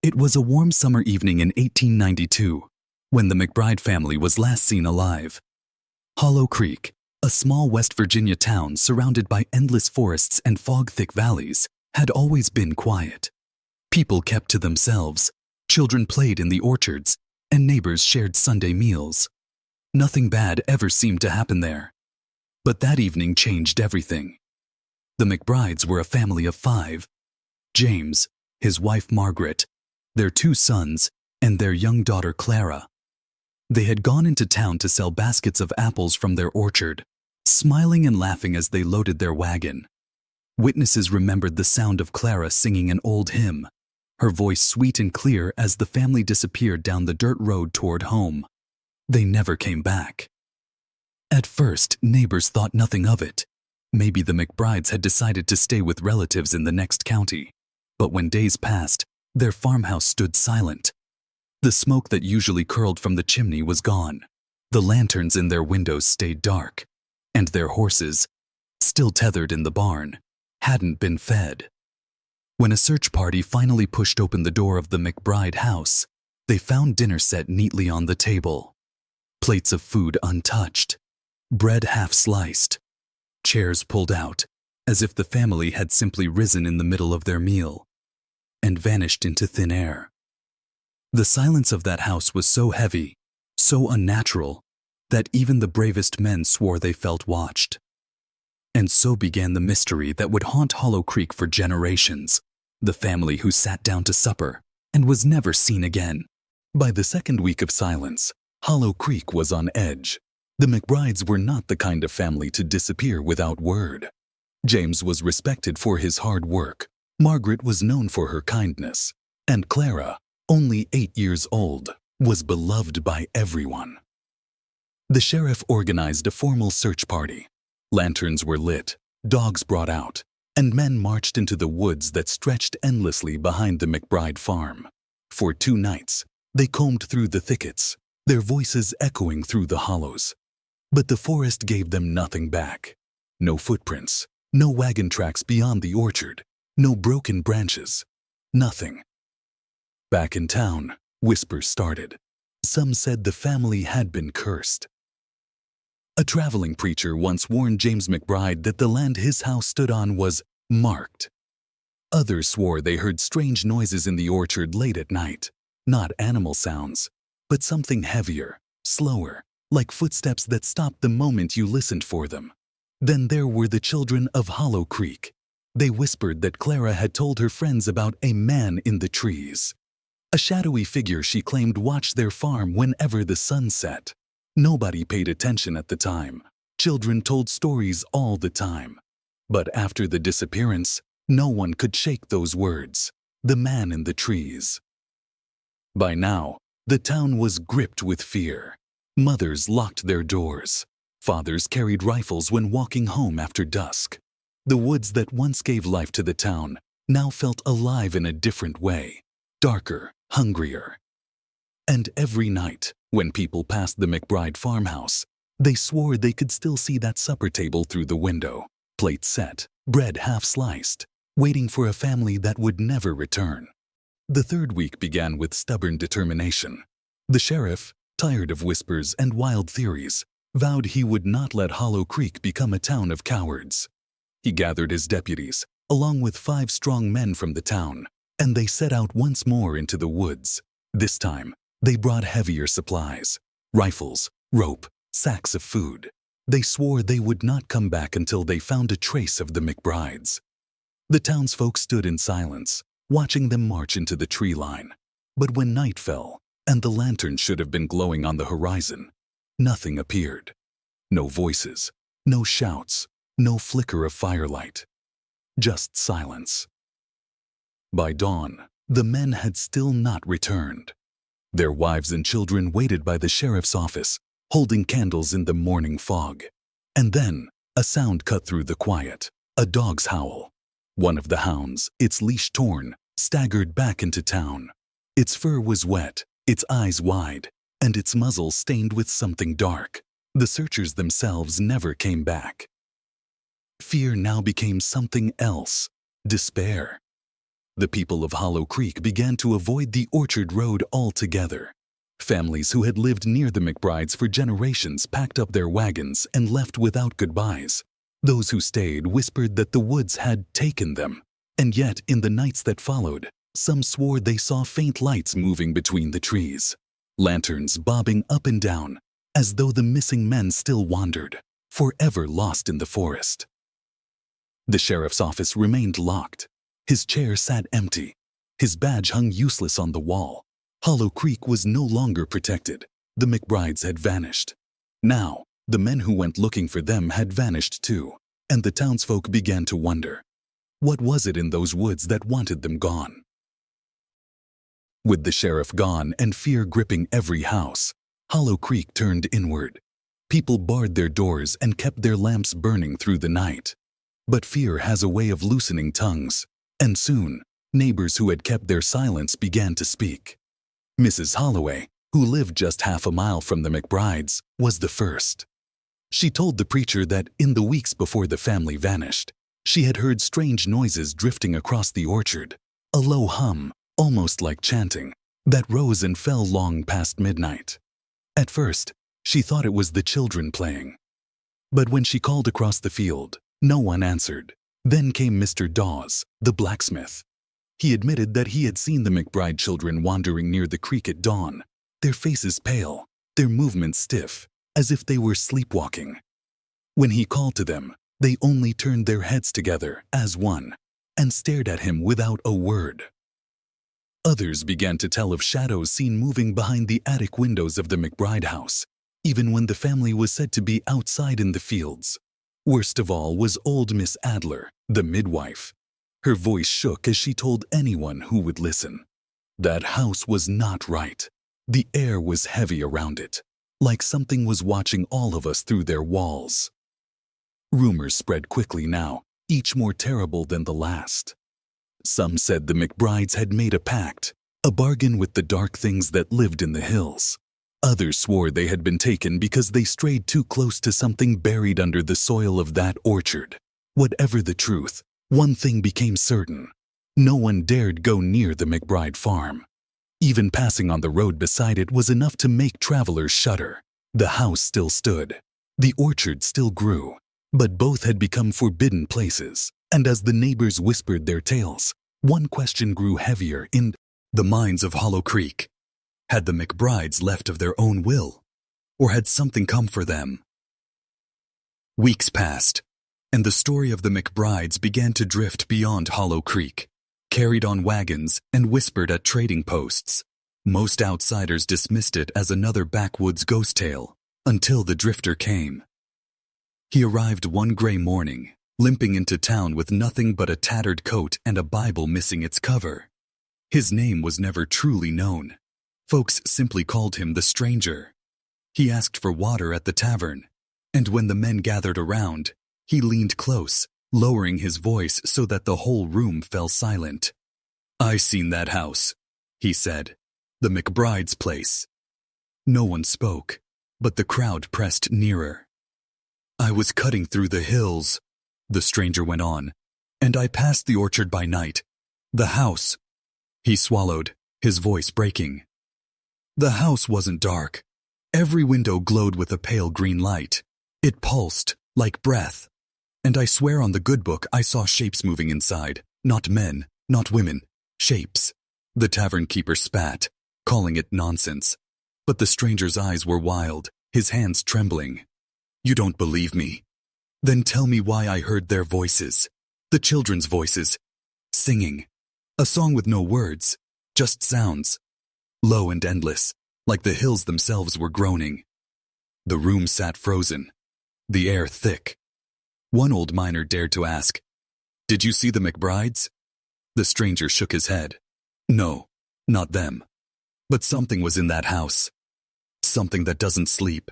It was a warm summer evening in 1892 when the McBride family was last seen alive. Hollow Creek, a small West Virginia town surrounded by endless forests and fog-thick valleys, had always been quiet. People kept to themselves, children played in the orchards, and neighbors shared Sunday meals. Nothing bad ever seemed to happen there. But that evening changed everything. The McBrides were a family of 5: James, his wife Margaret, their 2 sons, and their young daughter Clara. They had gone into town to sell baskets of apples from their orchard, smiling and laughing as they loaded their wagon. Witnesses remembered the sound of Clara singing an old hymn, her voice sweet and clear as the family disappeared down the dirt road toward home. They never came back. At first, neighbors thought nothing of it. Maybe the McBrides had decided to stay with relatives in the next county. But when days passed, their farmhouse stood silent. The smoke that usually curled from the chimney was gone. The lanterns in their windows stayed dark, and their horses, still tethered in the barn, hadn't been fed. When a search party finally pushed open the door of the McBride house, they found dinner set neatly on the table. Plates of food untouched, bread half sliced, chairs pulled out, as if the family had simply risen in the middle of their meal and vanished into thin air. The silence of that house was so heavy, so unnatural, that even the bravest men swore they felt watched. And so began the mystery that would haunt Hollow Creek for generations, the family who sat down to supper and was never seen again. By the second week of silence, Hollow Creek was on edge. The McBrides were not the kind of family to disappear without word. James was respected for his hard work, Margaret was known for her kindness, and Clara, only 8 years old, was beloved by everyone. The sheriff organized a formal search party. Lanterns were lit, dogs brought out, and men marched into the woods that stretched endlessly behind the McBride farm. For 2 nights, they combed through the thickets, their voices echoing through the hollows. But the forest gave them nothing back. No footprints, no wagon tracks beyond the orchard, no broken branches, nothing. Back in town, whispers started. Some said the family had been cursed. A traveling preacher once warned James McBride that the land his house stood on was marked. Others swore they heard strange noises in the orchard late at night, not animal sounds, but something heavier, slower, like footsteps that stopped the moment you listened for them. Then there were the children of Hollow Creek. They whispered that Clara had told her friends about a man in the trees. A shadowy figure she claimed watched their farm whenever the sun set. Nobody paid attention at the time. Children told stories all the time. But after the disappearance, no one could shake those words. The man in the trees. By now, the town was gripped with fear. Mothers locked their doors. Fathers carried rifles when walking home after dusk. The woods that once gave life to the town now felt alive in a different way, darker, hungrier. And every night, when people passed the McBride farmhouse, they swore they could still see that supper table through the window, plate set, bread half sliced, waiting for a family that would never return. The third week began with stubborn determination. The sheriff, tired of whispers and wild theories, vowed he would not let Hollow Creek become a town of cowards. He gathered his deputies, along with 5 strong men from the town, and they set out once more into the woods. This time, they brought heavier supplies, rifles, rope, sacks of food. They swore they would not come back until they found a trace of the McBrides. The townsfolk stood in silence, watching them march into the tree line. But when night fell, and the lantern should have been glowing on the horizon, nothing appeared. No voices, no shouts, no flicker of firelight. Just silence. By dawn, the men had still not returned. Their wives and children waited by the sheriff's office, holding candles in the morning fog. And then, a sound cut through the quiet, a dog's howl. One of the hounds, its leash torn, staggered back into town. Its fur was wet, its eyes wide, and its muzzle stained with something dark. The searchers themselves never came back. Fear now became something else, despair. The people of Hollow Creek began to avoid the Orchard Road altogether. Families who had lived near the McBrides for generations packed up their wagons and left without goodbyes. Those who stayed whispered that the woods had taken them, and yet in the nights that followed, some swore they saw faint lights moving between the trees, lanterns bobbing up and down, as though the missing men still wandered, forever lost in the forest. The sheriff's office remained locked. His chair sat empty. His badge hung useless on the wall. Hollow Creek was no longer protected. The McBrides had vanished. Now, the men who went looking for them had vanished too, and the townsfolk began to wonder. What was it in those woods that wanted them gone? With the sheriff gone and fear gripping every house, Hollow Creek turned inward. People barred their doors and kept their lamps burning through the night. But fear has a way of loosening tongues, and soon, neighbors who had kept their silence began to speak. Mrs. Holloway, who lived just half a mile from the McBrides, was the first. She told the preacher that in the weeks before the family vanished, she had heard strange noises drifting across the orchard, a low hum, almost like chanting, that rose and fell long past midnight. At first, she thought it was the children playing. But when she called across the field, no one answered. Then came Mr. Dawes, the blacksmith. He admitted that he had seen the McBride children wandering near the creek at dawn, their faces pale, their movements stiff, as if they were sleepwalking. When he called to them, they only turned their heads together as one and stared at him without a word. Others began to tell of shadows seen moving behind the attic windows of the McBride house, even when the family was said to be outside in the fields. Worst of all was old Miss Adler, the midwife. Her voice shook as she told anyone who would listen. That house was not right. The air was heavy around it, like something was watching all of us through their walls. Rumors spread quickly now, each more terrible than the last. Some said the McBrides had made a pact, a bargain with the dark things that lived in the hills. Others swore they had been taken because they strayed too close to something buried under the soil of that orchard. Whatever the truth, one thing became certain. No one dared go near the McBride farm. Even passing on the road beside it was enough to make travelers shudder. The house still stood. The orchard still grew. But both had become forbidden places, and as the neighbors whispered their tales, one question grew heavier in the minds of Hollow Creek. Had the McBrides left of their own will, or had something come for them? Weeks passed, and the story of the McBrides began to drift beyond Hollow Creek, carried on wagons and whispered at trading posts. Most outsiders dismissed it as another backwoods ghost tale, until the drifter came. He arrived one gray morning, limping into town with nothing but a tattered coat and a Bible missing its cover. His name was never truly known. Folks simply called him the Stranger. He asked for water at the tavern, and when the men gathered around, he leaned close, lowering his voice so that the whole room fell silent. "I seen that house," he said. "The McBride's place." No one spoke, but the crowd pressed nearer. "I was cutting through the hills," the stranger went on, "and I passed the orchard by night. The house—" He swallowed, his voice breaking. "The house wasn't dark. Every window glowed with a pale green light. It pulsed, like breath. And I swear on the good book I saw shapes moving inside. Not men, not women. Shapes." The tavern keeper spat, calling it nonsense. But the stranger's eyes were wild, his hands trembling. "You don't believe me? Then tell me why I heard their voices. The children's voices. Singing. A song with no words, just sounds. Low and endless, like the hills themselves were groaning." The room sat frozen, the air thick. One old miner dared to ask, "Did you see the McBrides?" The stranger shook his head. "No, not them. But something was in that house. Something that doesn't sleep."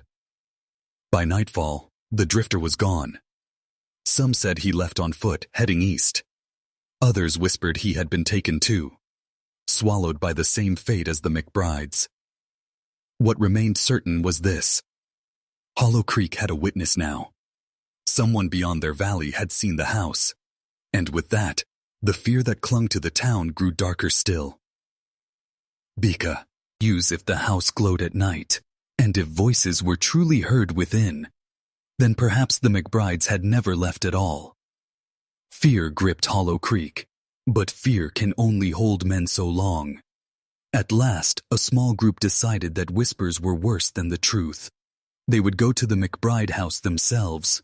By nightfall, the drifter was gone. Some said he left on foot, heading east. Others whispered he had been taken too, swallowed by the same fate as the McBrides. What remained certain was this: Hollow Creek had a witness now. Someone beyond their valley had seen the house, and with that, The fear that clung to the town grew darker still. Bika, use if the house glowed at night, and if voices were truly heard within, then perhaps the McBrides had never left at all. Fear gripped Hollow Creek, but fear can only hold men so long. At last, a small group decided that whispers were worse than the truth. They would go to the McBride house themselves.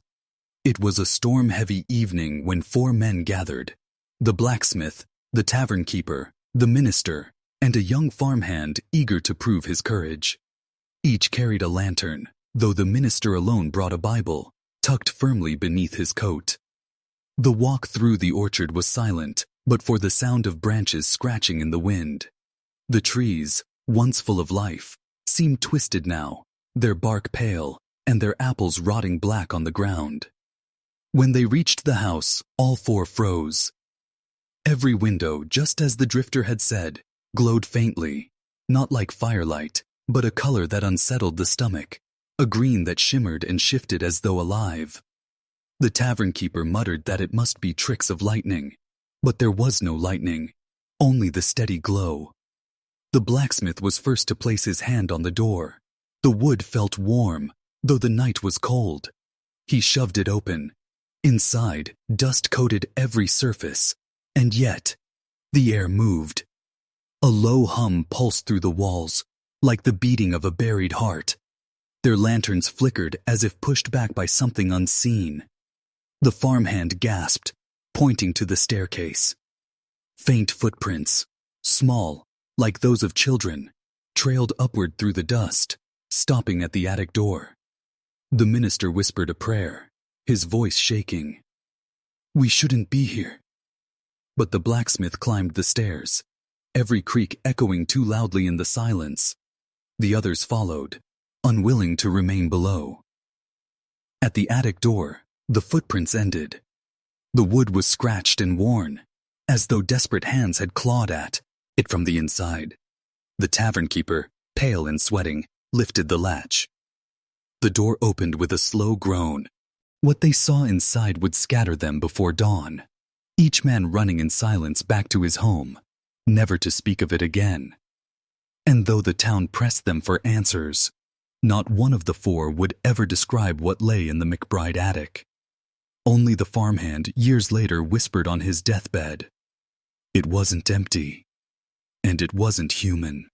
It was a storm-heavy evening when 4 men gathered: the blacksmith, the tavern keeper, the minister, and a young farmhand eager to prove his courage. Each carried a lantern, though the minister alone brought a Bible, tucked firmly beneath his coat. The walk through the orchard was silent, but for the sound of branches scratching in the wind. The trees, once full of life, seemed twisted now, their bark pale, and their apples rotting black on the ground. When they reached the house, all 4 froze. Every window, just as the drifter had said, glowed faintly, not like firelight, but a color that unsettled the stomach, a green that shimmered and shifted as though alive. The tavern keeper muttered that it must be tricks of lightning, but there was no lightning, only the steady glow. The blacksmith was first to place his hand on the door. The wood felt warm, though the night was cold. He shoved it open. Inside, dust coated every surface, and yet, the air moved. A low hum pulsed through the walls, like the beating of a buried heart. Their lanterns flickered as if pushed back by something unseen. The farmhand gasped, pointing to the staircase. Faint footprints, small, like those of children, trailed upward through the dust, stopping at the attic door. The minister whispered a prayer, his voice shaking. "We shouldn't be here." But the blacksmith climbed the stairs, every creak echoing too loudly in the silence. The others followed, unwilling to remain below. At the attic door, the footprints ended. The wood was scratched and worn, as though desperate hands had clawed at it from the inside. The tavern keeper, pale and sweating, lifted the latch. The door opened with a slow groan. What they saw inside would scatter them before dawn, each man running in silence back to his home, never to speak of it again. And though the town pressed them for answers, not one of the 4 would ever describe what lay in the McBride attic. Only the farmhand, years later, whispered on his deathbed, "It wasn't empty, and it wasn't human."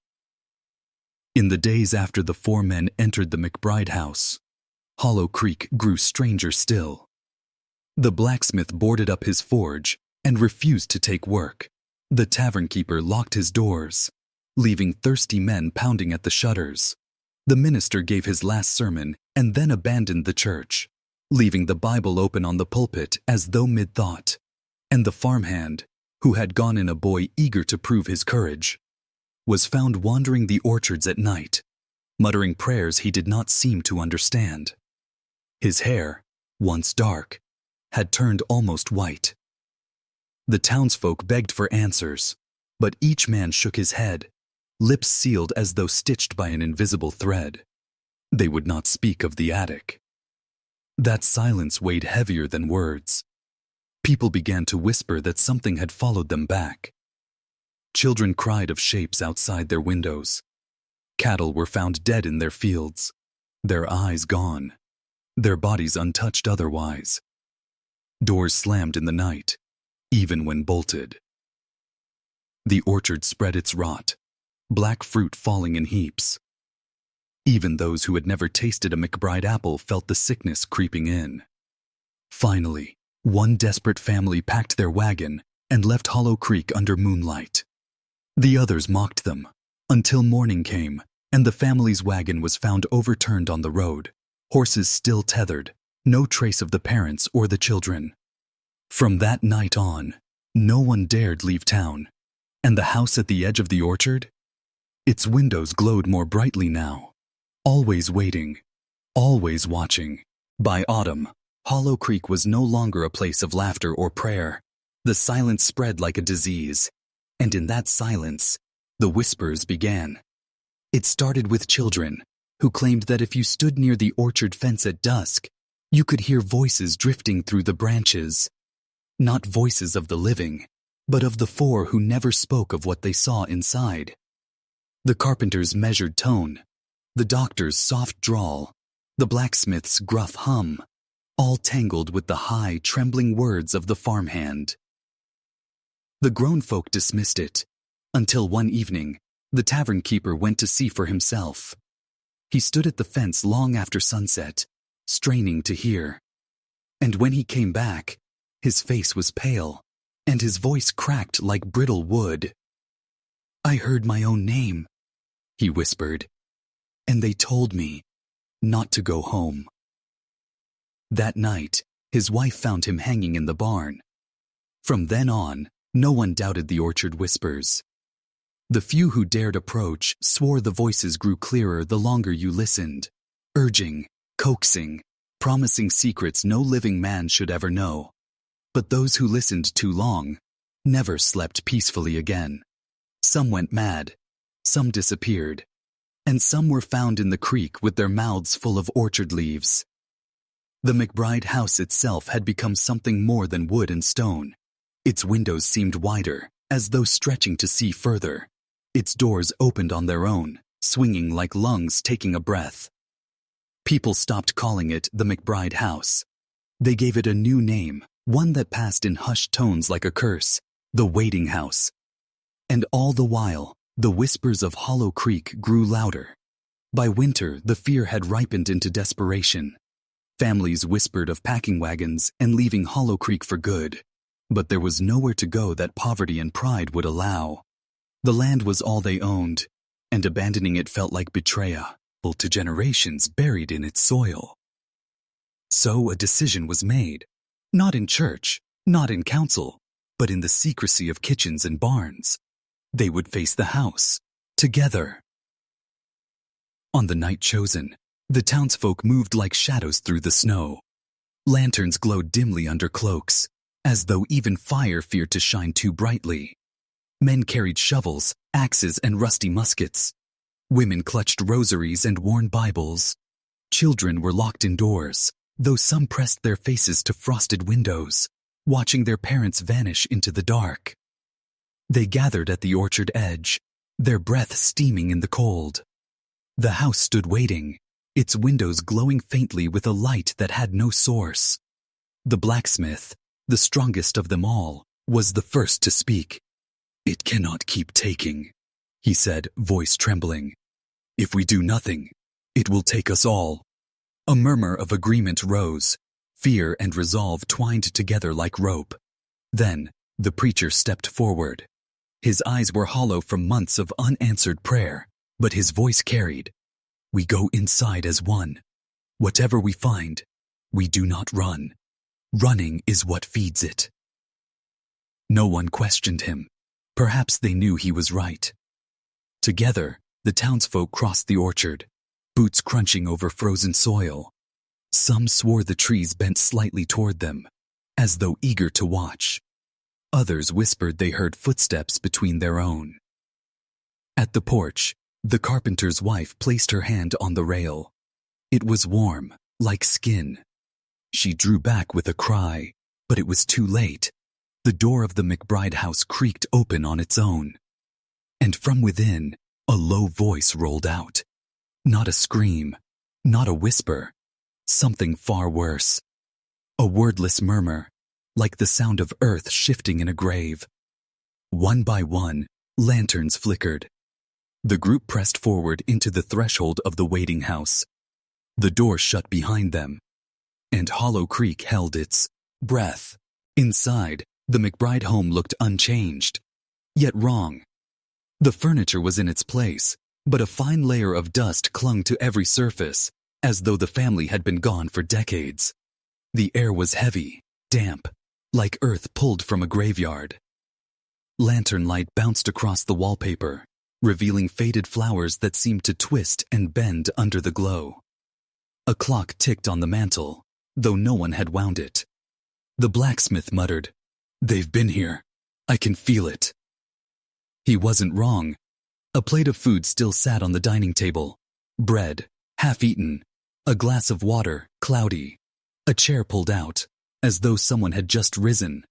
In the days after the 4 men entered the McBride house, Hollow Creek grew stranger still. The blacksmith boarded up his forge and refused to take work. The tavern keeper locked his doors, leaving thirsty men pounding at the shutters. The minister gave his last sermon and then abandoned the church, leaving the Bible open on the pulpit as though mid-thought. And the farmhand, who had gone in a boy eager to prove his courage, was found wandering the orchards at night, muttering prayers he did not seem to understand. His hair, once dark, had turned almost white. The townsfolk begged for answers, but each man shook his head, lips sealed as though stitched by an invisible thread. They would not speak of the attic. That silence weighed heavier than words. People began to whisper that something had followed them back. Children cried of shapes outside their windows. Cattle were found dead in their fields, their eyes gone, their bodies untouched otherwise. Doors slammed in the night, even when bolted. The orchard spread its rot, black fruit falling in heaps. Even those who had never tasted a McBride apple felt the sickness creeping in. Finally, one desperate family packed their wagon and left Hollow Creek under moonlight. The others mocked them, until morning came, and the family's wagon was found overturned on the road, horses still tethered, no trace of the parents or the children. From that night on, no one dared leave town, and the house at the edge of the orchard? Its windows glowed more brightly now, always waiting, always watching. By autumn, Hollow Creek was no longer a place of laughter or prayer. The silence spread like a disease, and in that silence, the whispers began. It started with children, who claimed that if you stood near the orchard fence at dusk, you could hear voices drifting through the branches. Not voices of the living, but of the 4 who never spoke of what they saw inside. The carpenter's measured tone, the doctor's soft drawl, the blacksmith's gruff hum, all tangled with the high, trembling words of the farmhand. The grown folk dismissed it, until one evening, the tavern keeper went to see for himself. He stood at the fence long after sunset, straining to hear. And when he came back, his face was pale, and his voice cracked like brittle wood. "I heard my own name," he whispered, "and they told me not to go home." That night, his wife found him hanging in the barn. From then on, no one doubted the orchard whispers. The few who dared approach swore the voices grew clearer the longer you listened, urging, coaxing, promising secrets no living man should ever know. But those who listened too long never slept peacefully again. Some went mad, some disappeared, and some were found in the creek with their mouths full of orchard leaves. The McBride house itself had become something more than wood and stone. Its windows seemed wider, as though stretching to see further. Its doors opened on their own, swinging like lungs taking a breath. People stopped calling it the McBride house. They gave it a new name, one that passed in hushed tones like a curse, the Waiting House. And all the while, the whispers of Hollow Creek grew louder. By winter, the fear had ripened into desperation. Families whispered of packing wagons and leaving Hollow Creek for good. But there was nowhere to go that poverty and pride would allow. The land was all they owned, and abandoning it felt like betrayal to generations buried in its soil. So a decision was made, not in church, not in council, but in the secrecy of kitchens and barns. They would face the house, together. On the night chosen, the townsfolk moved like shadows through the snow. Lanterns glowed dimly under cloaks, as though even fire feared to shine too brightly. Men carried shovels, axes, and rusty muskets. Women clutched rosaries and worn Bibles. Children were locked indoors, though some pressed their faces to frosted windows, watching their parents vanish into the dark. They gathered at the orchard edge, their breath steaming in the cold. The house stood waiting, its windows glowing faintly with a light that had no source. The blacksmith, the strongest of them all, was the first to speak. "It cannot keep taking," he said, voice trembling. "If we do nothing, it will take us all." A murmur of agreement rose, fear and resolve twined together like rope. Then, the preacher stepped forward. His eyes were hollow from months of unanswered prayer, but his voice carried. "We go inside as one. Whatever we find, we do not run. Running is what feeds it." No one questioned him. Perhaps they knew he was right. Together, the townsfolk crossed the orchard, boots crunching over frozen soil. Some swore the trees bent slightly toward them, as though eager to watch. Others whispered they heard footsteps between their own. At the porch, the carpenter's wife placed her hand on the rail. It was warm, like skin. She drew back with a cry, but it was too late. The door of the McBride house creaked open on its own. And from within, a low voice rolled out. Not a scream, not a whisper, something far worse. A wordless murmur, like the sound of earth shifting in a grave. One by one, lanterns flickered. The group pressed forward into the threshold of the waiting house. The door shut behind them, and Hollow Creek held its breath. Inside, the McBride home looked unchanged, yet wrong. The furniture was in its place, but a fine layer of dust clung to every surface, as though the family had been gone for decades. The air was heavy, damp, like earth pulled from a graveyard. Lantern light bounced across the wallpaper, revealing faded flowers that seemed to twist and bend under the glow. A clock ticked on the mantel, though no one had wound it. The blacksmith muttered, "They've been here. I can feel it." He wasn't wrong. A plate of food still sat on the dining table. Bread, half-eaten. A glass of water, cloudy. A chair pulled out, as though someone had just risen.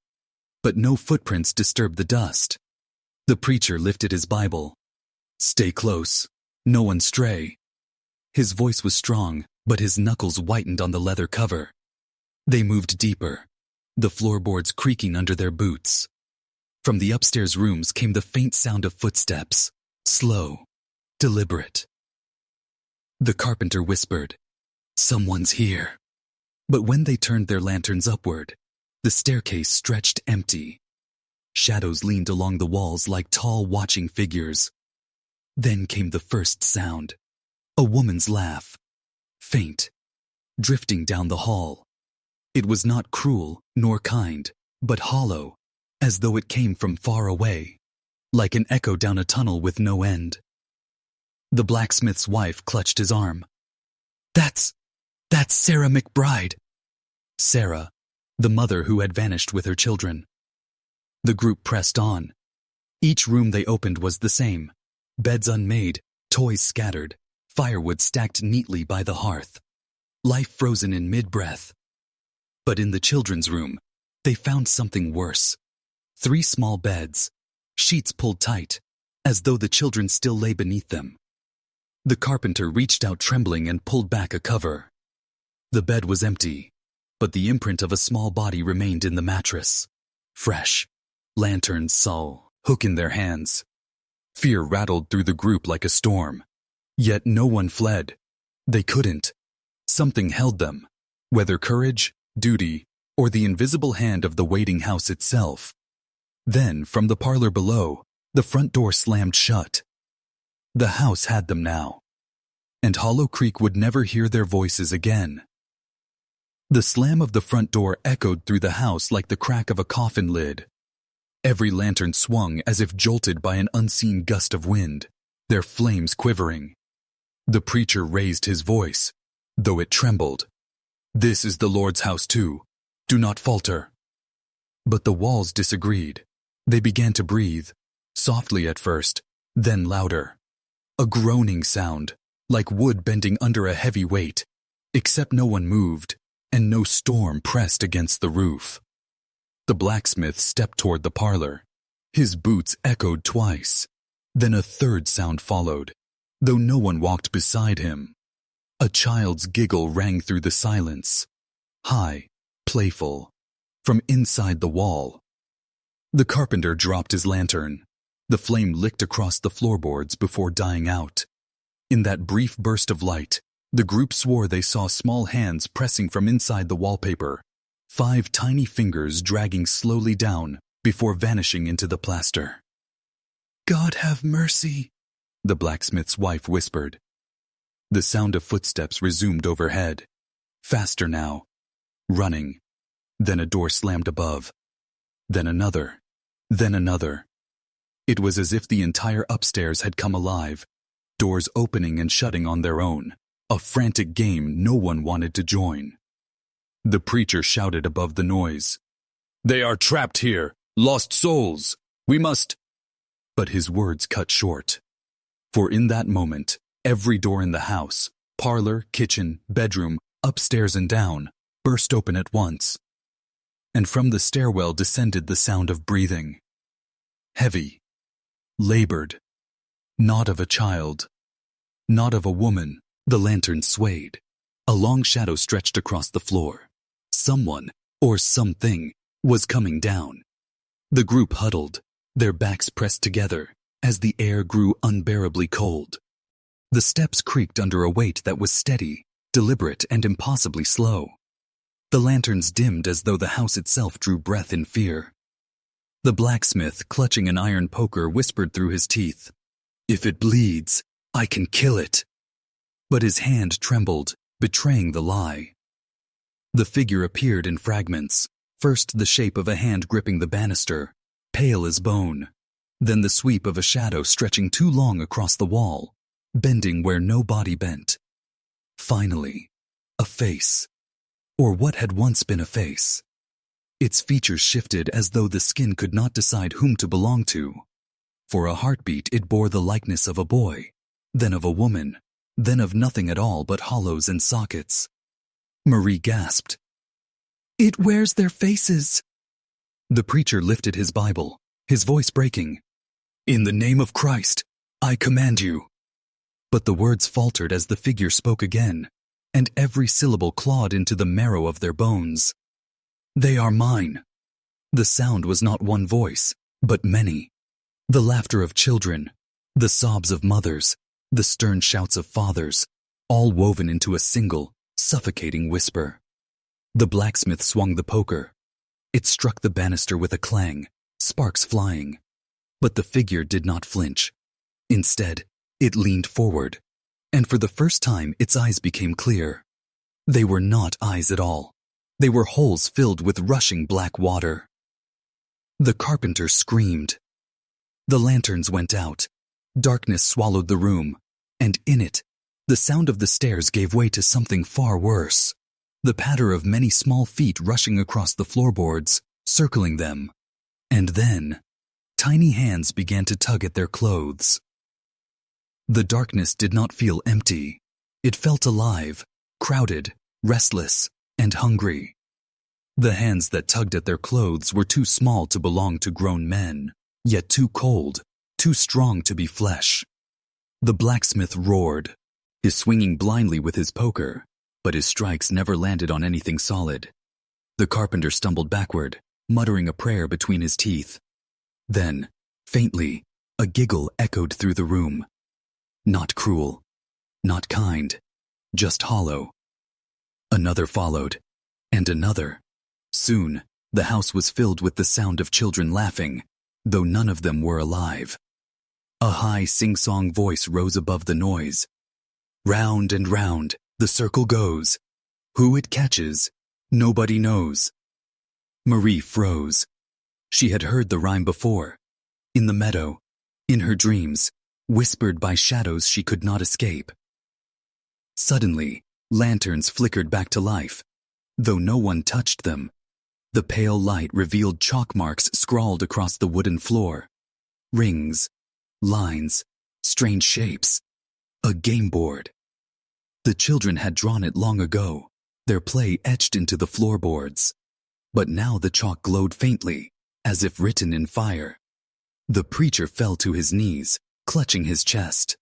but no footprints disturbed the dust. The preacher lifted his Bible. "Stay close. No one stray." His voice was strong, but his knuckles whitened on the leather cover. They moved deeper, the floorboards creaking under their boots. From the upstairs rooms came the faint sound of footsteps, slow, deliberate. The carpenter whispered, "Someone's here." But when they turned their lanterns upward, the staircase stretched empty. Shadows leaned along the walls like tall watching figures. Then came the first sound, a woman's laugh, faint, drifting down the hall. It was not cruel nor kind, but hollow, as though it came from far away, like an echo down a tunnel with no end. The blacksmith's wife clutched his arm. That's Sarah McBride." Sarah, the mother who had vanished with her children. The group pressed on. Each room they opened was the same. Beds unmade, toys scattered, firewood stacked neatly by the hearth. Life frozen in mid-breath. But in the children's room, they found something worse. 3 small beds, sheets pulled tight, as though the children still lay beneath them. The carpenter reached out trembling and pulled back a cover. The bed was empty, but the imprint of a small body remained in the mattress. Fresh, lanterns saw, hook in their hands. Fear rattled through the group like a storm. Yet no one fled. They couldn't. Something held them, whether courage, duty, or the invisible hand of the waiting house itself. Then, from the parlor below, the front door slammed shut. The house had them now, and Hollow Creek would never hear their voices again. The slam of the front door echoed through the house like the crack of a coffin lid. Every lantern swung as if jolted by an unseen gust of wind, their flames quivering. The preacher raised his voice, though it trembled. "This is the Lord's house too. Do not falter." But the walls disagreed. They began to breathe, softly at first, then louder. A groaning sound, like wood bending under a heavy weight, except no one moved, and no storm pressed against the roof. The blacksmith stepped toward the parlor. His boots echoed twice. Then a third sound followed, though no one walked beside him. A child's giggle rang through the silence, high, playful, from inside the wall. The carpenter dropped his lantern. The flame licked across the floorboards before dying out. In that brief burst of light, the group swore they saw small hands pressing from inside the wallpaper, 5 tiny fingers dragging slowly down before vanishing into the plaster. "God have mercy," the blacksmith's wife whispered. The sound of footsteps resumed overhead, faster now, running. Then a door slammed above. Then another. Then another. It was as if the entire upstairs had come alive, doors opening and shutting on their own, a frantic game no one wanted to join. The preacher shouted above the noise, "They are trapped here, lost souls. We must—" But his words cut short. For in that moment, every door in the house, parlor, kitchen, bedroom, upstairs and down, burst open at once. And from the stairwell descended the sound of breathing. Heavy, labored, not of a child, not of a woman. The lantern swayed. A long shadow stretched across the floor. Someone, or something, was coming down. The group huddled, their backs pressed together, as the air grew unbearably cold. The steps creaked under a weight that was steady, deliberate, and impossibly slow. The lanterns dimmed as though the house itself drew breath in fear. The blacksmith, clutching an iron poker, whispered through his teeth, "If it bleeds, I can kill it." But his hand trembled, betraying the lie. The figure appeared in fragments, first the shape of a hand gripping the banister, pale as bone, then the sweep of a shadow stretching too long across the wall, bending where no body bent. Finally, a face, or what had once been a face. Its features shifted as though the skin could not decide whom to belong to. For a heartbeat it bore the likeness of a boy, then of a woman, then of nothing at all but hollows and sockets. Marie gasped, "It wears their faces." The preacher lifted his Bible, his voice breaking. "In the name of Christ, I command you." But the words faltered as the figure spoke again, and every syllable clawed into the marrow of their bones. "They are mine." The sound was not one voice, but many. The laughter of children, the sobs of mothers, the stern shouts of fathers, all woven into a single, suffocating whisper. The blacksmith swung the poker. It struck the banister with a clang, sparks flying. But the figure did not flinch. Instead, it leaned forward, and for the first time its eyes became clear. They were not eyes at all. They were holes filled with rushing black water. The carpenter screamed. The lanterns went out. Darkness swallowed the room, and in it, the sound of the stairs gave way to something far worse. The patter of many small feet rushing across the floorboards, circling them. And then, tiny hands began to tug at their clothes. The darkness did not feel empty. It felt alive, crowded, restless, and hungry. The hands that tugged at their clothes were too small to belong to grown men, yet too cold, too strong to be flesh. The blacksmith roared, his swinging blindly with his poker, but his strikes never landed on anything solid. The carpenter stumbled backward, muttering a prayer between his teeth. Then, faintly, a giggle echoed through the room. Not cruel, not kind, just hollow. Another followed, and another. Soon, the house was filled with the sound of children laughing, though none of them were alive. A high sing-song voice rose above the noise. "Round and round, the circle goes. Who it catches, nobody knows." Marie froze. She had heard the rhyme before, in the meadow, in her dreams, whispered by shadows she could not escape. Suddenly, lanterns flickered back to life, though no one touched them. The pale light revealed chalk marks scrawled across the wooden floor. Rings, lines, strange shapes. A game board. The children had drawn it long ago, their play etched into the floorboards. But now the chalk glowed faintly, as if written in fire. The preacher fell to his knees, clutching his chest.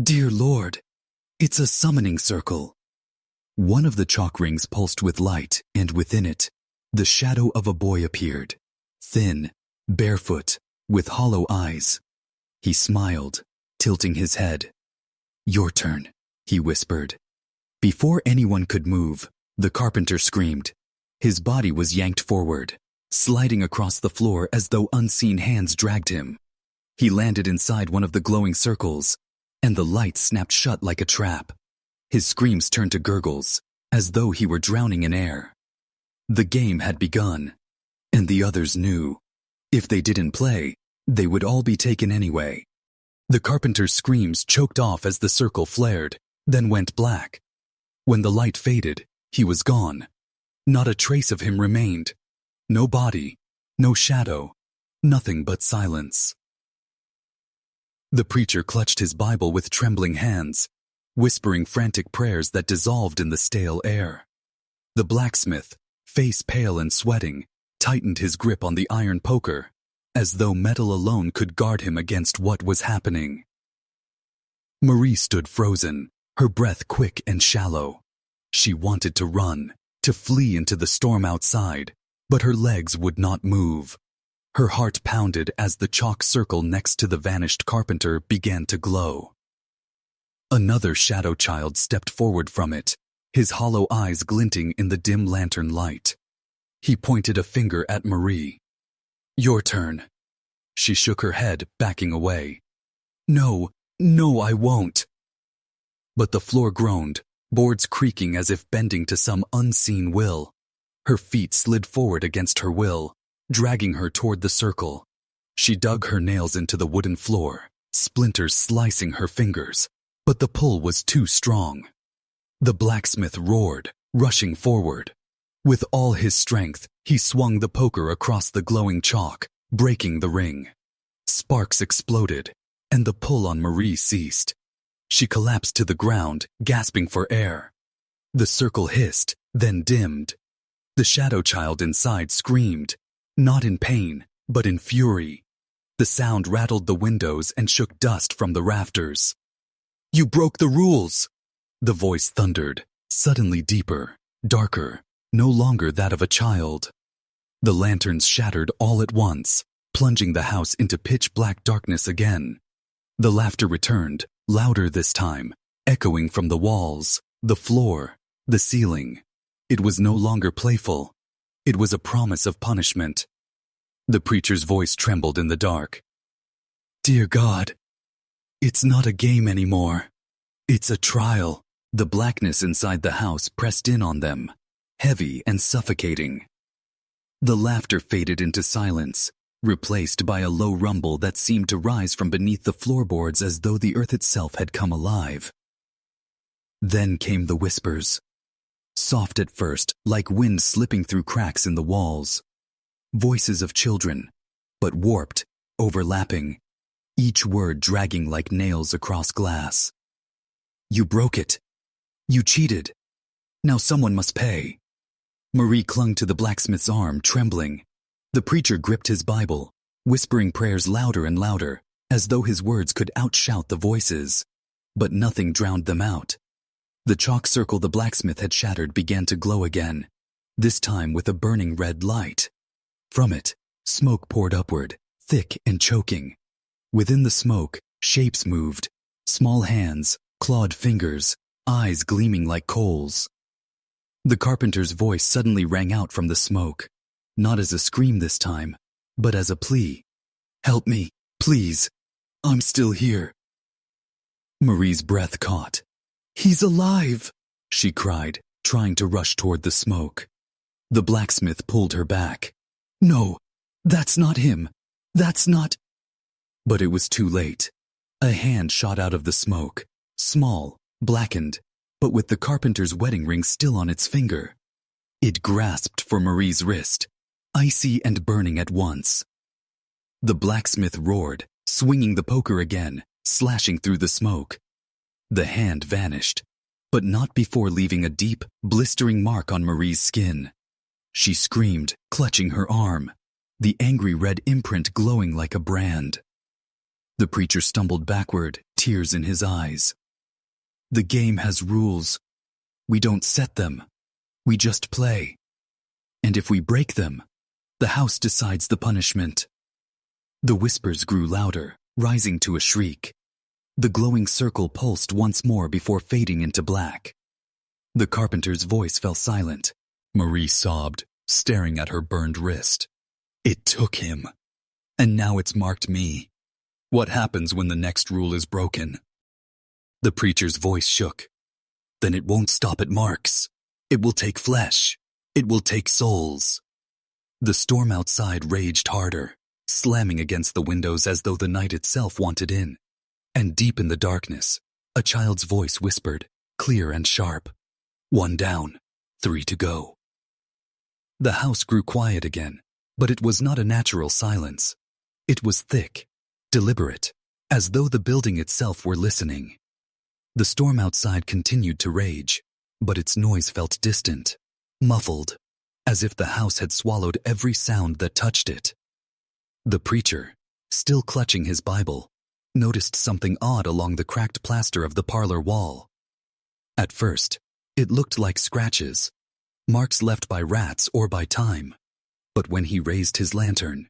"Dear Lord, it's a summoning circle." One of the chalk rings pulsed with light, and within it, the shadow of a boy appeared, thin, barefoot, with hollow eyes. He smiled, tilting his head. "Your turn," he whispered. Before anyone could move, the carpenter screamed. His body was yanked forward, sliding across the floor as though unseen hands dragged him. He landed inside one of the glowing circles, and the light snapped shut like a trap. His screams turned to gurgles, as though he were drowning in air. The game had begun, and the others knew. If they didn't play, they would all be taken anyway. The carpenter's screams choked off as the circle flared, then went black. When the light faded, he was gone. Not a trace of him remained. No body, no shadow, nothing but silence. The preacher clutched his Bible with trembling hands, whispering frantic prayers that dissolved in the stale air. The blacksmith, face pale and sweating, tightened his grip on the iron poker, as though metal alone could guard him against what was happening. Marie stood frozen, her breath quick and shallow. She wanted to run, to flee into the storm outside, but her legs would not move. Her heart pounded as the chalk circle next to the vanished carpenter began to glow. Another shadow child stepped forward from it, his hollow eyes glinting in the dim lantern light. He pointed a finger at Marie. "Your turn." She shook her head, backing away. No, I won't." But the floor groaned, boards creaking as if bending to some unseen will. Her feet slid forward against her will, dragging her toward the circle. She dug her nails into the wooden floor, splinters slicing her fingers, but the pull was too strong. The blacksmith roared, rushing forward. With all his strength, he swung the poker across the glowing chalk, breaking the ring. Sparks exploded, and the pull on Marie ceased. She collapsed to the ground, gasping for air. The circle hissed, then dimmed. The shadow child inside screamed, Not in pain, but in fury. The sound rattled the windows and shook dust from the rafters. "You broke the rules!" The voice thundered, suddenly deeper, darker, no longer that of a child. The lanterns shattered all at once, plunging the house into pitch-black darkness again. The laughter returned, louder this time, echoing from the walls, the floor, the ceiling. It was no longer playful. It was a promise of punishment. The preacher's voice trembled in the dark. "Dear God, it's not a game anymore. It's a trial." The blackness inside the house pressed in on them, heavy and suffocating. The laughter faded into silence, replaced by a low rumble that seemed to rise from beneath the floorboards as though the earth itself had come alive. Then came the whispers. Soft at first, like wind slipping through cracks in the walls. Voices of children, but warped, overlapping, each word dragging like nails across glass. "You broke it. You cheated. Now someone must pay." Marie clung to the blacksmith's arm, trembling. The preacher gripped his Bible, whispering prayers louder and louder, as though his words could outshout the voices. But nothing drowned them out. The chalk circle the blacksmith had shattered began to glow again, this time with a burning red light. From it, smoke poured upward, thick and choking. Within the smoke, shapes moved, small hands, clawed fingers, eyes gleaming like coals. The carpenter's voice suddenly rang out from the smoke, not as a scream this time, but as a plea. "Help me, please. I'm still here." Marie's breath caught. "He's alive!" she cried, trying to rush toward the smoke. The blacksmith pulled her back. "No, that's not him. That's not—" But it was too late. A hand shot out of the smoke, small, blackened, but with the carpenter's wedding ring still on its finger. It grasped for Marie's wrist, icy and burning at once. The blacksmith roared, swinging the poker again, slashing through the smoke. The hand vanished, but not before leaving a deep, blistering mark on Marie's skin. She screamed, clutching her arm, the angry red imprint glowing like a brand. The preacher stumbled backward, tears in his eyes. "The game has rules. We don't set them. We just play. And if we break them, the house decides the punishment." The whispers grew louder, rising to a shriek. The glowing circle pulsed once more before fading into black. The carpenter's voice fell silent. Marie sobbed, staring at her burned wrist. "It took him. And now it's marked me. What happens when the next rule is broken?" The preacher's voice shook. "Then it won't stop at marks. It will take flesh. It will take souls." The storm outside raged harder, slamming against the windows as though the night itself wanted in. And deep in the darkness, a child's voice whispered, clear and sharp, "One down, 3 to go." The house grew quiet again, but it was not a natural silence. It was thick, deliberate, as though the building itself were listening. The storm outside continued to rage, but its noise felt distant, muffled, as if the house had swallowed every sound that touched it. The preacher, still clutching his Bible, noticed something odd along the cracked plaster of the parlor wall. At first, it looked like scratches, marks left by rats or by time. But when he raised his lantern,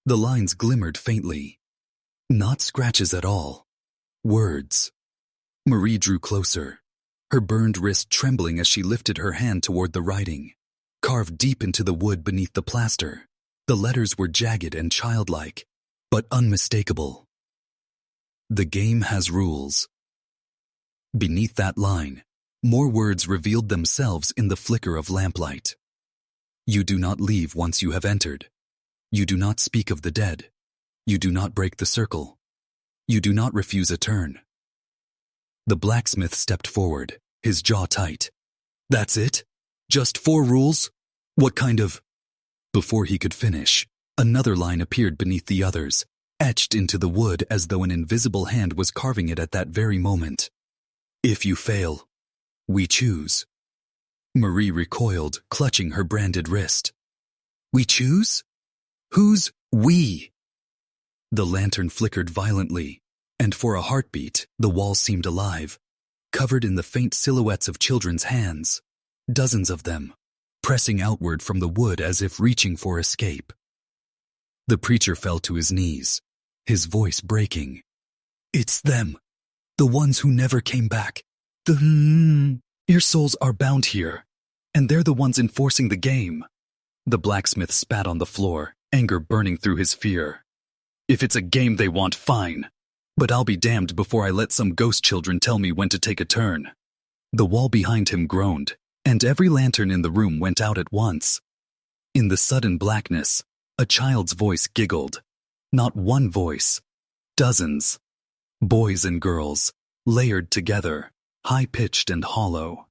the lines glimmered faintly. Not scratches at all. Words. Marie drew closer, her burned wrist trembling as she lifted her hand toward the writing. Carved deep into the wood beneath the plaster, the letters were jagged and childlike, but unmistakable. "The game has rules." Beneath that line, more words revealed themselves in the flicker of lamplight. "You do not leave once you have entered. You do not speak of the dead. You do not break the circle. You do not refuse a turn." The blacksmith stepped forward, his jaw tight. "That's it? Just 4 rules? What kind of—" Before he could finish, another line appeared beneath the others, etched into the wood as though an invisible hand was carving it at that very moment. "If you fail, we choose." Marie recoiled, clutching her branded wrist. "We choose?" Who's we? The lantern flickered violently, and for a heartbeat, the wall seemed alive, covered in the faint silhouettes of children's hands, dozens of them, pressing outward from the wood as if reaching for escape. The preacher fell to his knees, his voice breaking. It's them, the ones who never came back. Your souls are bound here, and they're the ones enforcing the game. The blacksmith spat on the floor, anger burning through his fear. If it's a game they want, fine. But I'll be damned before I let some ghost children tell me when to take a turn. The wall behind him groaned, and every lantern in the room went out at once. In the sudden blackness, a child's voice giggled. Not one voice, dozens. Boys and girls, layered together, high-pitched and hollow.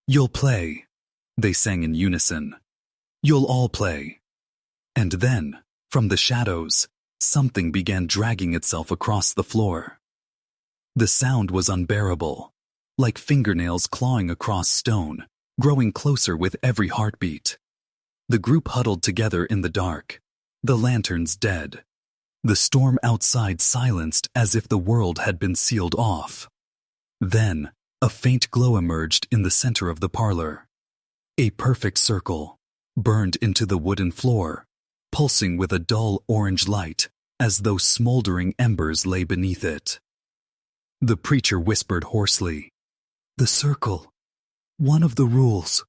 You'll play, they sang in unison. You'll all play. And then, from the shadows, something began dragging itself across the floor. The sound was unbearable, like fingernails clawing across stone, growing closer with every heartbeat. The group huddled together in the dark, the lanterns dead. The storm outside silenced as if the world had been sealed off. Then, a faint glow emerged in the center of the parlor. A perfect circle, burned into the wooden floor, pulsing with a dull orange light, as though smoldering embers lay beneath it. The preacher whispered hoarsely, "The circle. One of the rules."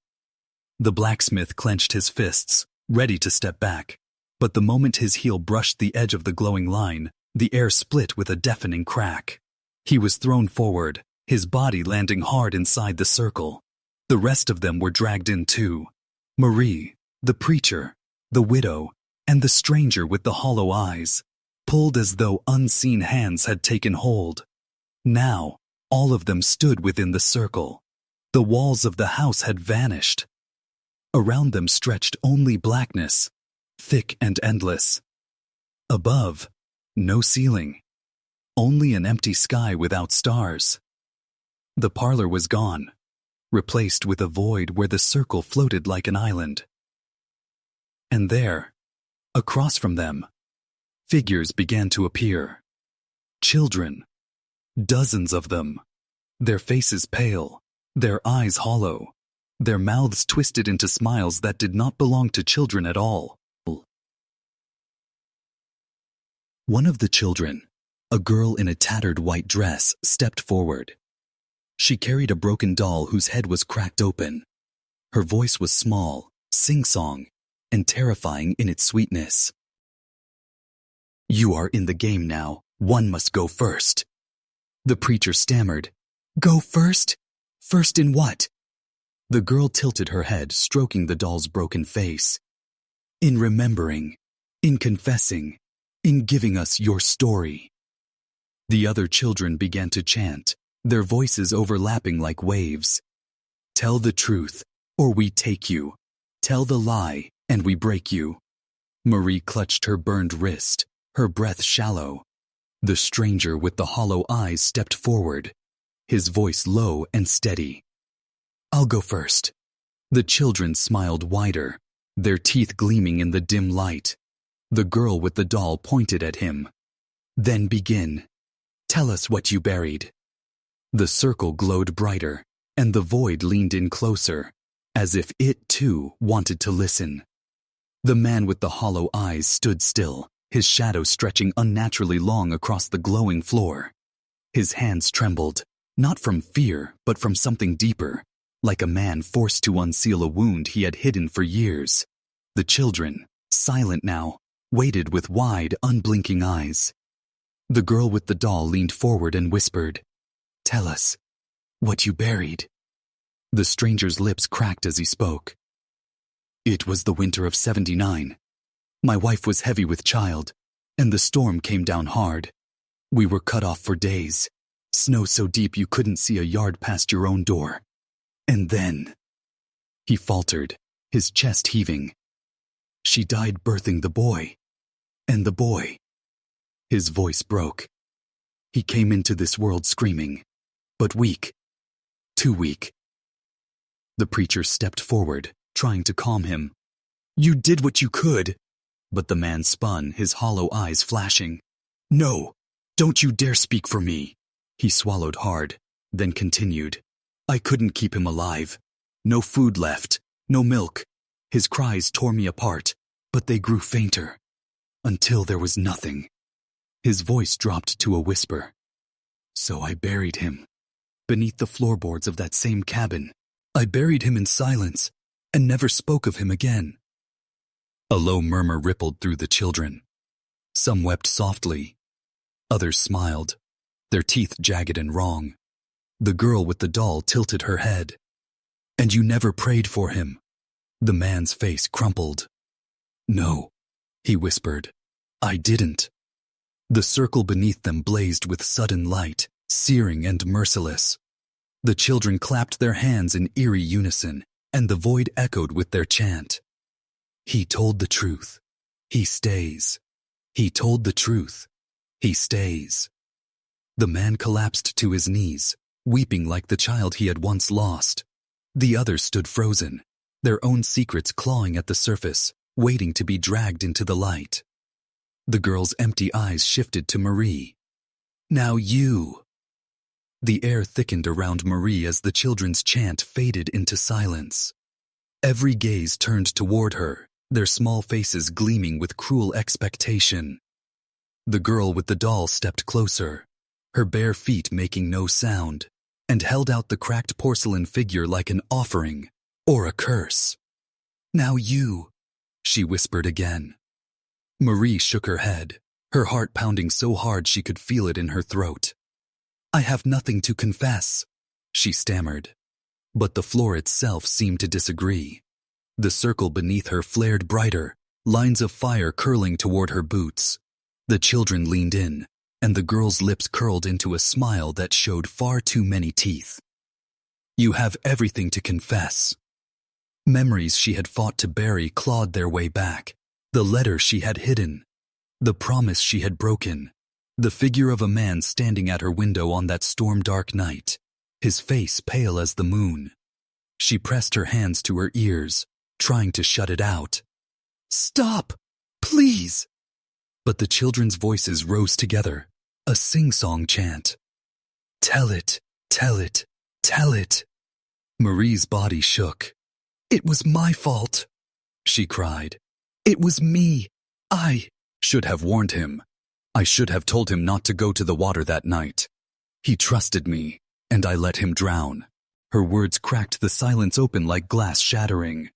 The blacksmith clenched his fists, ready to step back, but the moment his heel brushed the edge of the glowing line, the air split with a deafening crack. He was thrown forward, his body landing hard inside the circle. The rest of them were dragged in too. Marie, the preacher, the widow, and the stranger with the hollow eyes, pulled as though unseen hands had taken hold. Now, all of them stood within the circle. The walls of the house had vanished. Around them stretched only blackness, thick and endless. Above, no ceiling, only an empty sky without stars. The parlor was gone, replaced with a void where the circle floated like an island. And there, across from them, figures began to appear. Children, dozens of them, their faces pale, their eyes hollow, their mouths twisted into smiles that did not belong to children at all. One of the children, a girl in a tattered white dress, stepped forward. She carried a broken doll whose head was cracked open. Her voice was small, sing-song, and terrifying in its sweetness. "You are in the game now. One must go first." The preacher stammered. "Go first? First in what?" The girl tilted her head, stroking the doll's broken face. "In remembering, in confessing, in giving us your story." The other children began to chant, their voices overlapping like waves. "Tell the truth, or we take you. Tell the lie, and we break you." Marie clutched her burned wrist, her breath shallow. The stranger with the hollow eyes stepped forward, his voice low and steady. "I'll go first." The children smiled wider, their teeth gleaming in the dim light. The girl with the doll pointed at him. "Then begin. Tell us what you buried." The circle glowed brighter, and the void leaned in closer, as if it too wanted to listen. The man with the hollow eyes stood still, his shadow stretching unnaturally long across the glowing floor. His hands trembled, not from fear, but from something deeper, like a man forced to unseal a wound he had hidden for years. The children, silent now, waited with wide, unblinking eyes. The girl with the doll leaned forward and whispered, "Tell us what you buried." The stranger's lips cracked as he spoke. "It was the winter of '79. My wife was heavy with child, and the storm came down hard. We were cut off for days, snow so deep you couldn't see a yard past your own door. And then," he faltered, his chest heaving, "she died birthing the boy. And the boy," his voice broke. "He came into this world screaming, but weak, too weak." The preacher stepped forward, trying to calm him. "You did what you could. But the man spun, his hollow eyes flashing. "No, don't you dare speak for me." He swallowed hard, then continued. "I couldn't keep him alive. No food left, no milk." His cries tore me apart, but they grew fainter, until there was nothing. His voice dropped to a whisper. "So I buried him, beneath the floorboards of that same cabin. I buried him in silence, and never spoke of him again." A low murmur rippled through the children. Some wept softly. Others smiled, their teeth jagged and wrong. The girl with the doll tilted her head. "And you never prayed for him?" The man's face crumpled. "No," he whispered. "I didn't." The circle beneath them blazed with sudden light, searing and merciless. The children clapped their hands in eerie unison, and the void echoed with their chant. "He told the truth. He stays. He told the truth. He stays." The man collapsed to his knees, weeping like the child he had once lost. The others stood frozen, their own secrets clawing at the surface, waiting to be dragged into the light. The girl's empty eyes shifted to Marie. "Now you." The air thickened around Marie as the children's chant faded into silence. Every gaze turned toward her, their small faces gleaming with cruel expectation. The girl with the doll stepped closer, her bare feet making no sound, and held out the cracked porcelain figure like an offering or a curse. "Now you," she whispered again. Marie shook her head, her heart pounding so hard she could feel it in her throat. "I have nothing to confess," she stammered. But the floor itself seemed to disagree. The circle beneath her flared brighter, lines of fire curling toward her boots. The children leaned in, and the girl's lips curled into a smile that showed far too many teeth. "You have everything to confess." Memories she had fought to bury clawed their way back. The letter she had hidden, the promise she had broken, the figure of a man standing at her window on that storm-dark night, his face pale as the moon. She pressed her hands to her ears, trying to shut it out. "Stop! Please!" But the children's voices rose together, a sing-song chant. "Tell it, tell it, tell it." Marie's body shook. "It was my fault," she cried. "It was me. I should have warned him. I should have told him not to go to the water that night. He trusted me, and I let him drown." Her words cracked the silence open like glass shattering.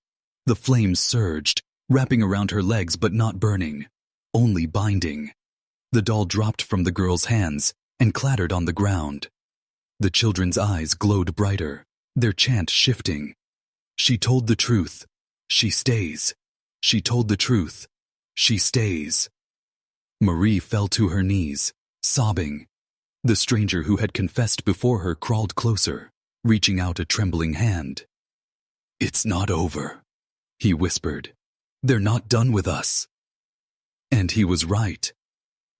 The flames surged, wrapping around her legs but not burning, only binding. The doll dropped from the girl's hands and clattered on the ground. The children's eyes glowed brighter, their chant shifting. "She told the truth. She stays. She told the truth. She stays." Marie fell to her knees, sobbing. The stranger who had confessed before her crawled closer, reaching out a trembling hand. "It's not over," he whispered. "They're not done with us." And he was right,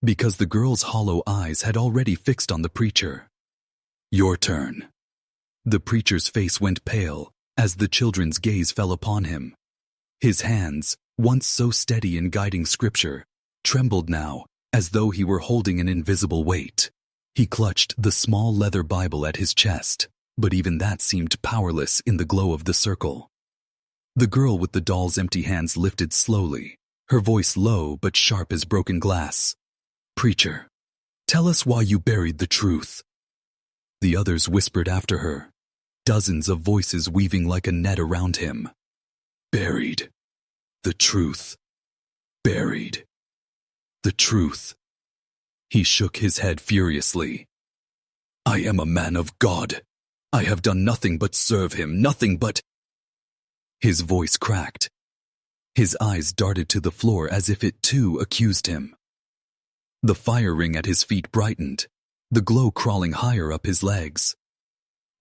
because the girl's hollow eyes had already fixed on the preacher. "Your turn." The preacher's face went pale as the children's gaze fell upon him. His hands, once so steady in guiding scripture, trembled now as though he were holding an invisible weight. He clutched the small leather Bible at his chest, but even that seemed powerless in the glow of the circle. The girl with the doll's empty hands lifted slowly, her voice low but sharp as broken glass. "Preacher, tell us why you buried the truth." The others whispered after her, dozens of voices weaving like a net around him. "Buried. The truth. Buried. The truth." He shook his head furiously. "I am a man of God. I have done nothing but serve him, nothing but—" His voice cracked. His eyes darted to the floor as if it too accused him. The fire ring at his feet brightened, the glow crawling higher up his legs.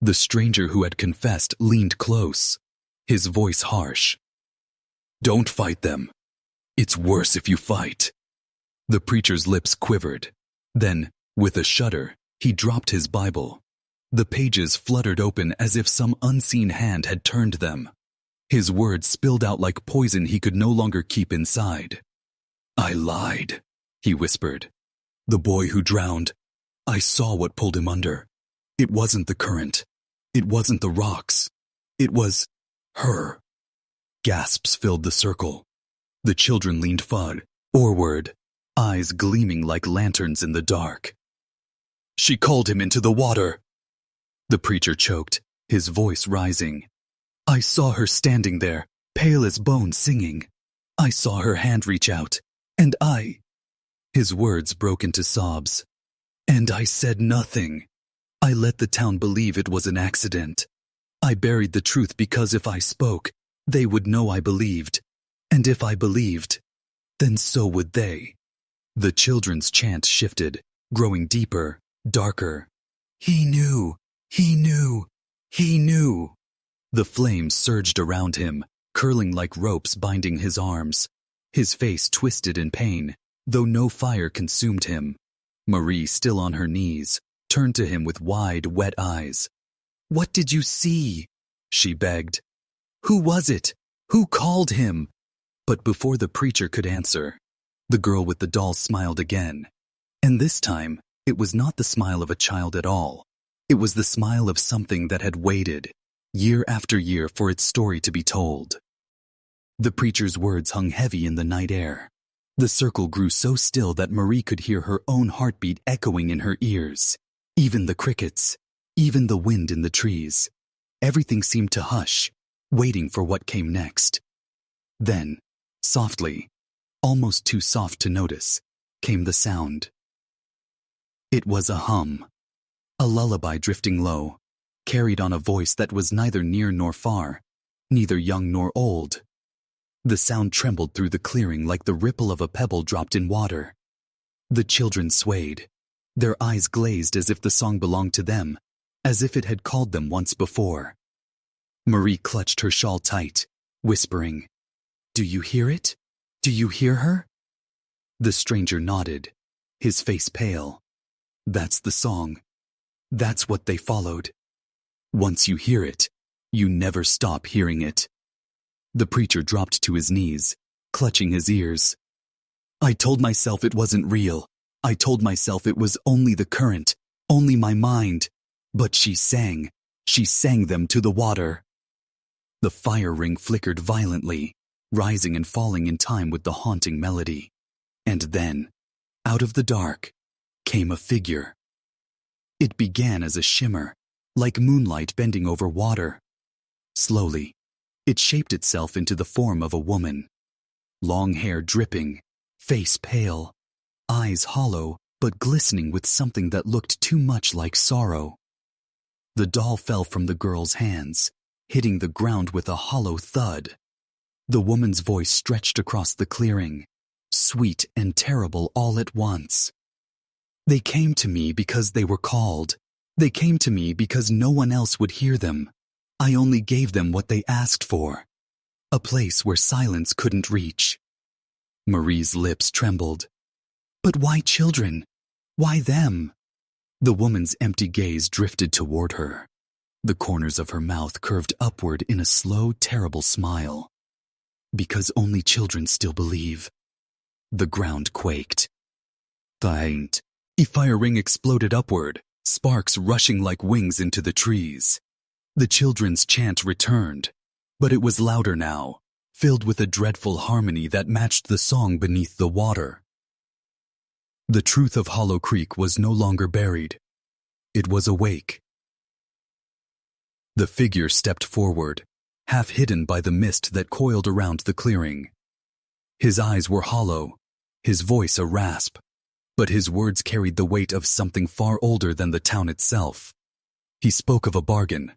The stranger who had confessed leaned close, his voice harsh. "Don't fight them. It's worse if you fight." The preacher's lips quivered. Then, with a shudder, he dropped his Bible. The pages fluttered open as if some unseen hand had turned them. His words spilled out like poison he could no longer keep inside. I lied, he whispered. The boy who drowned, I saw what pulled him under. It wasn't the current. It wasn't the rocks. It was her. Gasps filled the circle. The children leaned forward, eyes gleaming like lanterns in the dark. She called him into the water. The preacher choked, his voice rising. I saw her standing there, pale as bone, singing. I saw her hand reach out, and His words broke into sobs. And I said nothing. I let the town believe it was an accident. I buried the truth because if I spoke, they would know I believed. And if I believed, then so would they. The children's chant shifted, growing deeper, darker. He knew, he knew, he knew. The flames surged around him, curling like ropes binding his arms. His face twisted in pain, though no fire consumed him. Marie, still on her knees, turned to him with wide, wet eyes. What did you see? She begged. Who was it? Who called him? But before the preacher could answer, the girl with the doll smiled again. And this time, it was not the smile of a child at all. It was the smile of something that had waited, year after year, for its story to be told. The preacher's words hung heavy in the night air. The circle grew so still that Marie could hear her own heartbeat echoing in her ears. Even the crickets, even the wind in the trees. Everything seemed to hush, waiting for what came next. Then, softly, almost too soft to notice, came the sound. It was a hum, a lullaby drifting low, carried on a voice that was neither near nor far, neither young nor old. The sound trembled through the clearing like the ripple of a pebble dropped in water. The children swayed, their eyes glazed as if the song belonged to them, as if it had called them once before. Marie clutched her shawl tight, whispering, Do you hear it? Do you hear her? The stranger nodded, his face pale. That's the song. That's what they followed. Once you hear it, you never stop hearing it. The preacher dropped to his knees, clutching his ears. I told myself it wasn't real. I told myself it was only the current, only my mind. But she sang them to the water. The fire ring flickered violently, rising and falling in time with the haunting melody. And then, out of the dark, came a figure. It began as a shimmer, like moonlight bending over water. Slowly, it shaped itself into the form of a woman. Long hair dripping, face pale, eyes hollow but glistening with something that looked too much like sorrow. The doll fell from the girl's hands, hitting the ground with a hollow thud. The woman's voice stretched across the clearing, sweet and terrible all at once. They came to me because they were called. They came to me because no one else would hear them. I only gave them what they asked for, a place where silence couldn't reach. Marie's lips trembled. But why children? Why them? The woman's empty gaze drifted toward her. The corners of her mouth curved upward in a slow, terrible smile. Because only children still believe. The ground quaked. A fire ring exploded upward, sparks rushing like wings into the trees. The children's chant returned, but it was louder now, filled with a dreadful harmony that matched the song beneath the water. The truth of Hollow Creek was no longer buried. It was awake. The figure stepped forward, half hidden by the mist that coiled around the clearing. His eyes were hollow, his voice a rasp, but his words carried the weight of something far older than the town itself. He spoke of a bargain,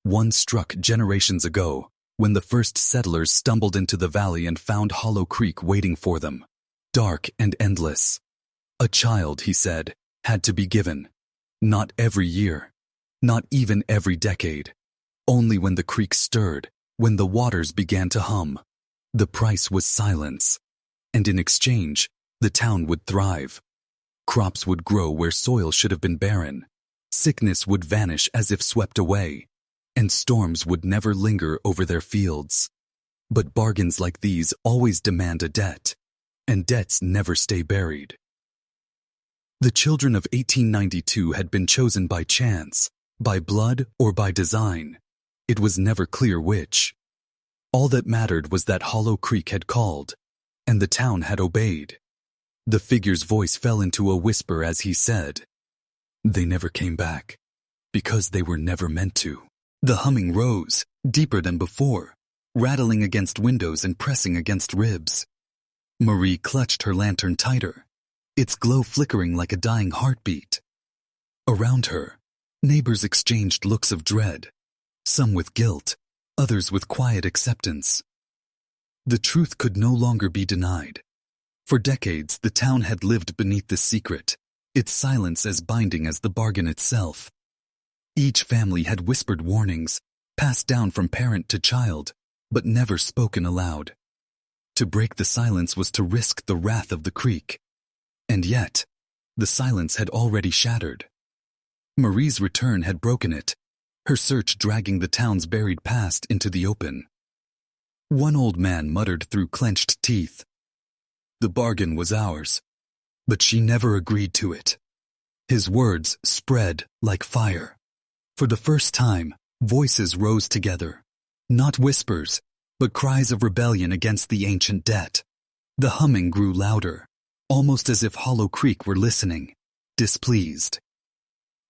one struck generations ago, when the first settlers stumbled into the valley and found Hollow Creek waiting for them, dark and endless. A child, he said, had to be given. Not every year, not even every decade. Only when the creek stirred, when the waters began to hum. The price was silence. And in exchange, the town would thrive. Crops would grow where soil should have been barren. Sickness would vanish as if swept away. And storms would never linger over their fields. But bargains like these always demand a debt. and debts never stay buried. The children of 1892 had been chosen by chance, by blood, or by design. It was never clear which. All that mattered was that Hollow Creek had called, and the town had obeyed. The figure's voice fell into a whisper as he said, "They never came back, because they were never meant to." The humming rose, deeper than before, rattling against windows and pressing against ribs. Marie clutched her lantern tighter, its glow flickering like a dying heartbeat. Around her, neighbors exchanged looks of dread, some with guilt, others with quiet acceptance. The truth could no longer be denied. For decades, the town had lived beneath this secret, its silence as binding as the bargain itself. Each family had whispered warnings, passed down from parent to child, but never spoken aloud. To break the silence was to risk the wrath of the creek. And yet, the silence had already shattered. Marie's return had broken it, her search dragging the town's buried past into the open. One old man muttered through clenched teeth, "The bargain was ours, but she never agreed to it." His words spread like fire. For the first time, voices rose together. Not whispers, but cries of rebellion against the ancient debt. The humming grew louder, almost as if Hollow Creek were listening, displeased.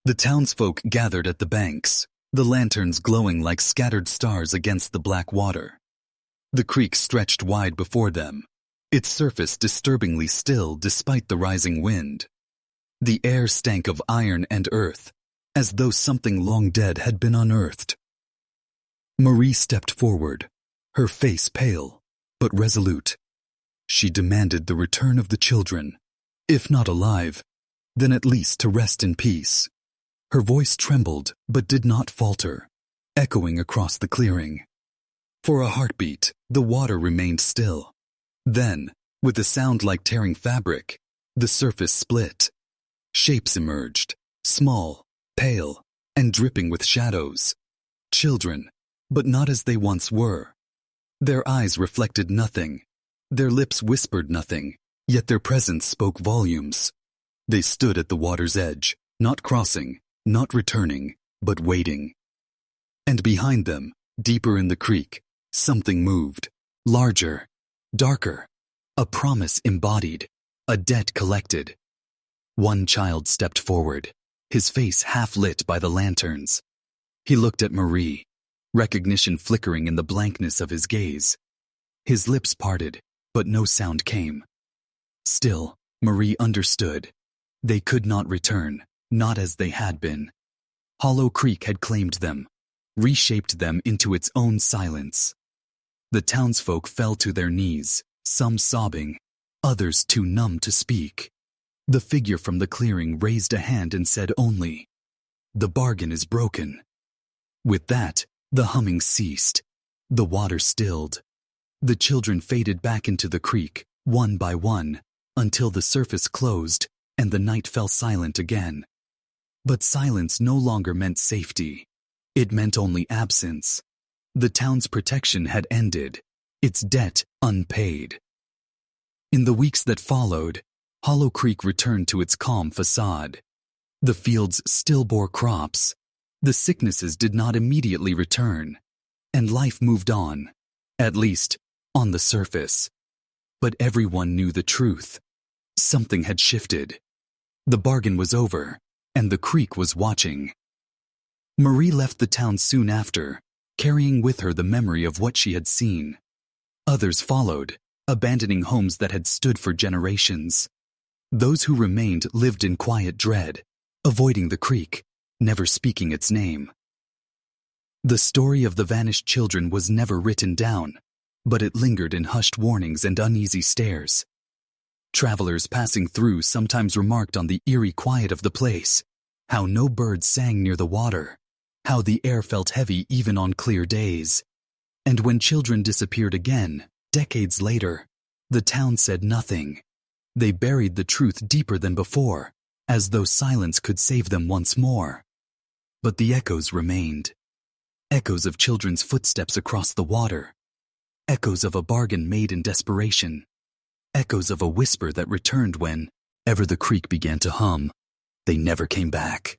The townsfolk gathered at the banks, the lanterns glowing like scattered stars against the black water. The creek stretched wide before them, its surface disturbingly still despite the rising wind. The air stank of iron and earth, as though something long dead had been unearthed. Marie stepped forward, her face pale, but resolute. She demanded the return of the children, if not alive, then at least to rest in peace. Her voice trembled but did not falter, echoing across the clearing. For a heartbeat, the water remained still. Then, with a sound like tearing fabric, the surface split. Shapes emerged, small, pale, and dripping with shadows. Children, but not as they once were. Their eyes reflected nothing. Their lips whispered nothing, yet their presence spoke volumes. They stood at the water's edge, not crossing, not returning, but waiting. And behind them, deeper in the creek, something moved, larger, darker, a promise embodied, a debt collected. One child stepped forward, his face half lit by the lanterns. He looked at Marie, recognition flickering in the blankness of his gaze. His lips parted, but no sound came. Still, Marie understood. They could not return, not as they had been. Hollow Creek had claimed them, reshaped them into its own silence. The townsfolk fell to their knees, some sobbing, others too numb to speak. The figure from the clearing raised a hand and said only, "The bargain is broken." With that, the humming ceased. The water stilled. The children faded back into the creek, one by one, until the surface closed and the night fell silent again. But silence no longer meant safety. It meant only absence. The town's protection had ended, its debt unpaid. In the weeks that followed, Hollow Creek returned to its calm facade. The fields still bore crops. The sicknesses did not immediately return, and life moved on, at least on the surface. But everyone knew the truth. Something had shifted. The bargain was over, and the creek was watching. Marie left the town soon after, carrying with her the memory of what she had seen. Others followed, abandoning homes that had stood for generations. Those who remained lived in quiet dread, avoiding the creek, never speaking its name. The story of the vanished children was never written down, but it lingered in hushed warnings and uneasy stares. Travelers passing through sometimes remarked on the eerie quiet of the place, how no birds sang near the water, how the air felt heavy even on clear days. And when children disappeared again, decades later, the town said nothing. They buried the truth deeper than before, as though silence could save them once more. But the echoes remained. Echoes of children's footsteps across the water. Echoes of a bargain made in desperation. echoes of a whisper that returned when ever the creek began to hum. They never came back.